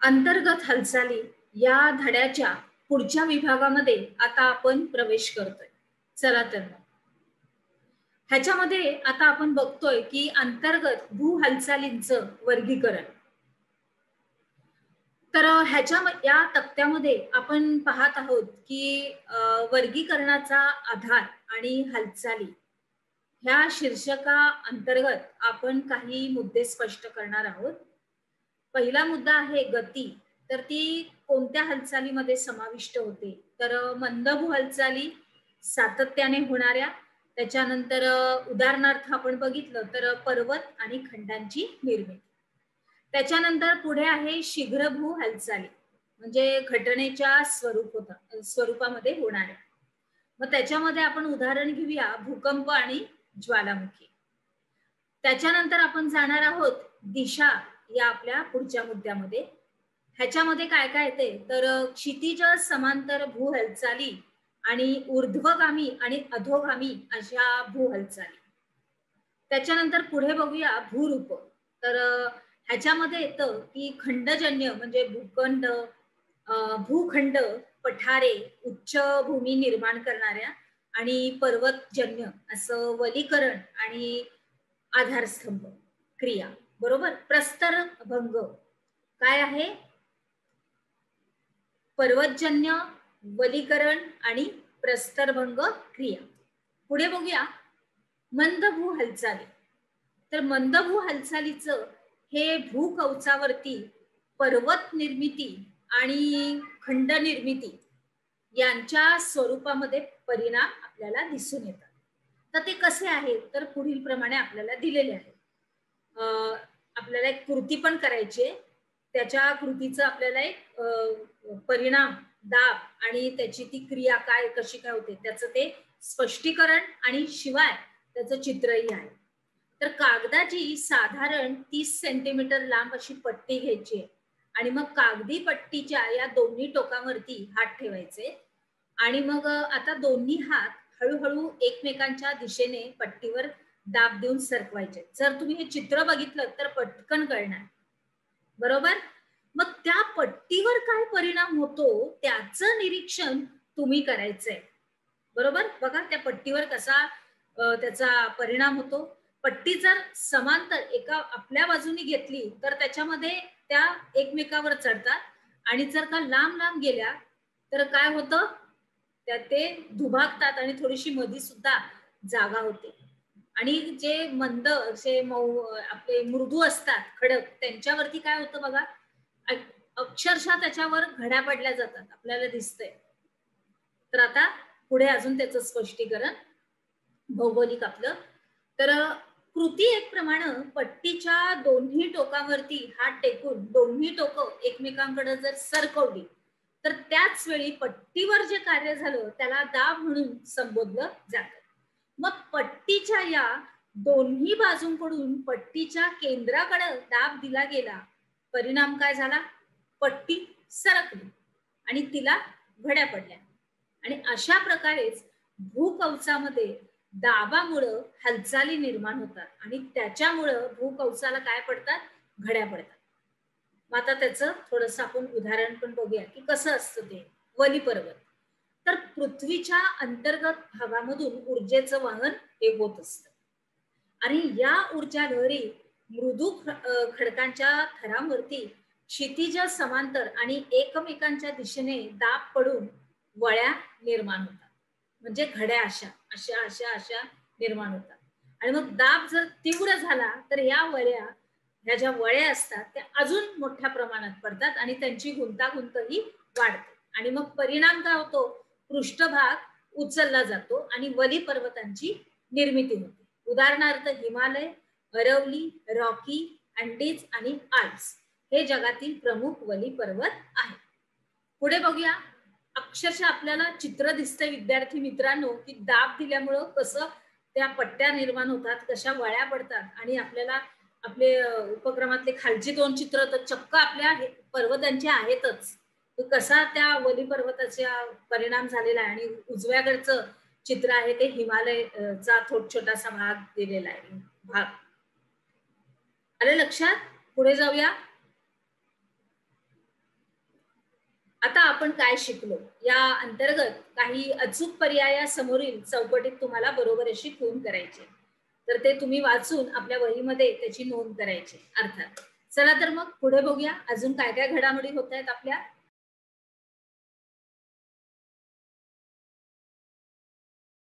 अंतर्गत हालचाली या धड्याच्या पुढच्या विभागामध्ये आता आपण प्रवेश करतोय. चला तर ह्याच्यामध्ये आता आपण बघतोय की अंतर्गत भू हालचालींचं वर्गीकरण. तर या तक्त्यामध्ये आपण पाहत आहोत की वर्गीकरणाचा आधार आणि हालचाली ह्या शीर्षका अंतर्गत आपण काही मुद्दे स्पष्ट करणार आहोत. पहिला मुद्दा आहे गती. तर ती कोणत्या हालचालीमध्ये समाविष्ट होते? तर मंदभू हालचाली सातत्याने होणाऱ्या. त्याच्यानंतर उदाहरणार्थ आपण बघितलं तर पर्वत आणि खंडांची निर्मिती. त्याच्यानंतर पुढे आहे शीघ्रभू हालचाली, म्हणजे घटनेच्या स्वरूपामध्ये होणाऱ्या. मग त्याच्यामध्ये आपण उदाहरण घेऊया भूकंप आणि ज्वालामुखी. त्याच्यानंतर आपण जाणार आहोत दिशा या आपल्या पुढच्या मुद्द्यामध्ये. ह्याच्यामध्ये काय काय येते तर क्षितिज समांतर भू हालचाली आणि ऊर्ध्वगामी आणि अधोगामी अशा भू हालचाली. त्याच्यानंतर पुढे बघूया भूरूप. तर ह्याच्यामध्ये येतं की खंडजन्य म्हणजे भूखंड, भूखंड, पठारे, उच्चभूमी निर्माण करणाऱ्या आणि पर्वतजन्य असं वलीकरण आणि आधारस्तंभ क्रिया. बरोबर. प्रस्तरभंग काय आहे? पर्वतजन्य, वलीकरण आणि प्रस्तरभंग क्रिया. पुढे बघूया मंदभू हालचाली. तर मंदभू हालचालीचं हे भूकवचावरती पर्वत निर्मिती आणि खंड निर्मिती यांच्या स्वरूपामध्ये परिणाम आपल्याला दिसून येतात. तर ते कसे आहे तर पुढील प्रमाणे आपल्याला दिलेले आहे. आपल्याला एक कृती पण करायची आहे. त्याच्या कृतीचं आपल्याला एक परिणाम, दाब आणि त्याची ती क्रिया काय कशी काय होते त्याचं ते स्पष्टीकरण आणि शिवाय त्याचं चित्रही आहे. तर कागदाची साधारण 30 सेंटीमीटर लांब अशी पट्टी घ्यायची आहे आणि मग कागदी पट्टीच्या या दोन्ही टोकांवरती हात ठेवायचे आणि मग आता दोन्ही हात हळूहळू एकमेकांच्या दिशेने पट्टीवर दाब देऊन सरकवायचे. जर तुम्ही हे चित्र बघितलं तर पटकन कळणार. बरोबर. मग त्या पट्टीवर काय परिणाम होतो त्याचं निरीक्षण तुम्ही करायचंय. बरोबर. बघा त्या पट्टीवर कसा त्याचा परिणाम होतो. पट्टी जर समांतर एका आपल्या बाजूने घेतली तर त्याच्यामध्ये त्या एकमेकावर चढतात आणि जर का लांब लांब गेल्या तर काय होतं त्या ते दुभागतात आणि थोडीशी मधी सुद्धा जागा होते. आणि जे मंद असे आपले मृदू असतात खडक त्यांच्यावरती काय होतं बघा अक्षरशः त्याच्यावर घड्या पडल्या जातात आपल्याला दिसतंय. तर आता पुढे अजून त्याचं स्पष्टीकरण भौगोलिक आपलं. तर कृती एक प्रमाणे पट्टीच्या दोन्ही टोकावरती हात टेकून दोन्ही टोकं एकमेकांकडे जर सरकवली तर त्याच वेळी पट्टीवर जे कार्य झालं त्याला दाब म्हणून संबोधलं जातं. मग पट्टीच्या या दोन्ही बाजूंकडून पट्टीच्या केंद्राकडे दाब दिला गेला. परिणाम काय झाला? पट्टी सरकली आणि तिला घड्या पडल्या आणि अशा प्रकारेच भूकवचामध्ये दाबामुळं हालचाली निर्माण होतात आणि त्याच्यामुळं भूकवचाला काय पडतात? घड्या पडतात. मग आता त्याचं थोडस आपण उदाहरण पण बघूया की कसं असतं ते. वली पर्वत. तर पृथ्वीच्या अंतर्गत भागामधून ऊर्जेचं वहन हे होत असतं आणि या ऊर्जा लहरी मृदू खडकांच्या थरांवरती क्षितिज समांतर आणि एकमेकांच्या दिशेने दाब पडून वळ्या निर्माण होतात. म्हणजे घड्या अशा अशा अशा अशा निर्माण होतात आणि मग दाब जर तीव्र झाला तर या वळ्या ह्या ज्या वळ्या असतात त्या अजून मोठ्या प्रमाणात पडतात आणि त्यांची गुंतागुंतही वाढते आणि मग परिणाम काय होतो? पृष्ठभाग उचलला जातो आणि वली पर्वतांची निर्मिती होते. उदाहरणार्थ हिमालय, अरवली, रॉकी, अँडीज आणि आल्प्स हे जगातील प्रमुख वली पर्वत आहेत. पुढे बघूया. अक्षरशः आपल्याला चित्र दिसते विद्यार्थी मित्रांनो की दाब दिल्यामुळं कसं त्या पट्ट्या निर्माण होतात, कशा वळ्या पडतात आणि आपल्याला आपले उपक्रमातले खालची दोन चित्र तर चक्क आपल्या पर्वतांचे आहेतच. कसा त्या वली पर्वताचा परिणाम झालेला आहे आणि उजव्याकडचं चित्र आहे ते हिमालयचा छोटासा भाग दिलेला आहे. भाग आले लक्षात? पुढे जाऊया. आता आपण काय शिकलो या अंतर्गत काही अचूक पर्याया समोरील चौकटीत तुम्हाला बरोबर अशी खूण करायची, तर ते तुम्ही वाचून आपल्या वहीमध्ये त्याची नोंद करायची अर्थात. चला तर मग पुढे बघूया अजून काय काय घडामोडी होत आहेत आपल्या